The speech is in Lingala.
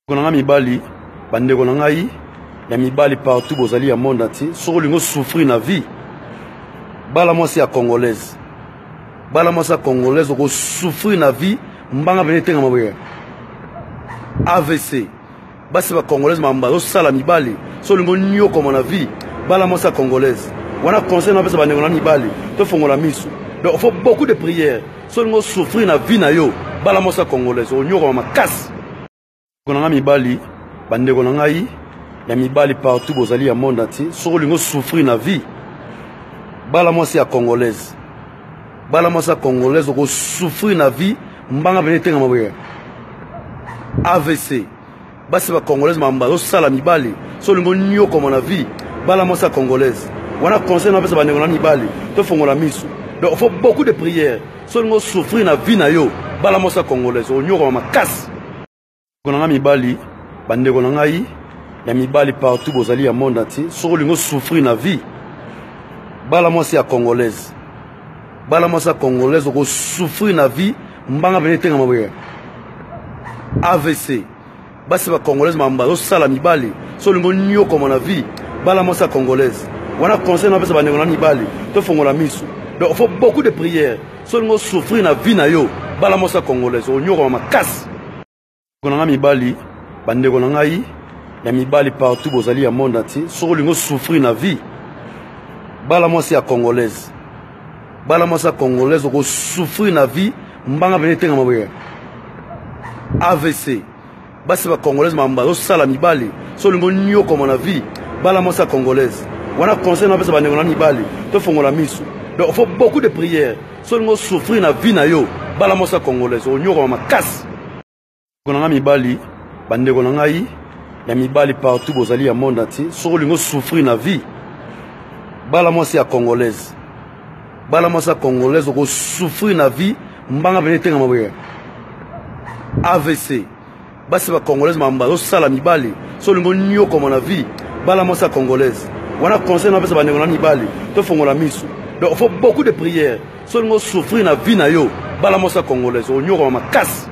Konanga mibali bande konanga yi ya mibali partout bozali ya monde entier soko lingo souffrir na vie bala mwasi ya congolaise ko souffrir na vie mbanga bene tenga maboya AVC basi ba congolaise mamba zo sala mibali soko lingo nyo comme na vie bala mwasi ya congolaise wana conseil na pesa bande konanga mibali to fongola misu donc il faut beaucoup de prières soko lingo souffrir na vie na yo bala mwasi ya congolaise o nyo comme makasi konanga mibali bande konanga yi ya mibali partout bozali ya monde entier soko lingo souffrir na vie bala mwasi ya congolaise ko souffrir na vie mbanga bene tenga maboya AVC basi ba congolaise mamba zo sala mibali soko lingo nyo comme na vie bala mwasi ya congolaise wana conseil na pesa bande konanga mibali to fongola misu donc il faut beaucoup de prières soko lingo souffrir na vie na yo bala mwasi ya congolaise o nyo comme makasi konanga mibali bande konanga yi ya mibali partout bozali ya monde entier soko lingo souffrir na vie bala mwasi ya congolaise ko souffrir na vie mbanga bene tenga maboya AVC basi ba congolaise mamba zo sala mibali soko lingo nyo comme na vie bala mwasi ya congolaise wana conseil na pesa bande konanga mibali to fongola misu donc il faut beaucoup de prières soko lingo souffrir na vie na yo bala mwasi ya congolaise o nyo comme makasi konanga mibali bande konanga yi ya mibali partout bozali ya monde entier soko lingo souffrir na vie bala mwasi ya congolaise ko souffrir na vie mbanga bene tenga maboya AVC basi ba congolaise mamba zo sala mibali soko lingo nyo comme na vie bala mwasi ya congolaise wana conseil na pesa bande konanga mibali to fongola misu donc il faut beaucoup de prières soko lingo souffrir na vie na yo bala mwasi ya congolaise o nyo comme makasi konanga mibali bande konanga yi ya mibali partout bozali ya monde entier soko lingo souffrir na vie bala mwasi ya congolaise ko souffrir na vie mbanga bene tenga maboya AVC basi ba congolaise mamba zo sala mibali soko lingo nyo comme na vie bala mwasi ya congolaise wana conseil na pesa bande konanga mibali to fongola misu donc il faut beaucoup de prières soko lingo souffrir na vie na yo bala mwasi ya congolaise o nyo comme makasi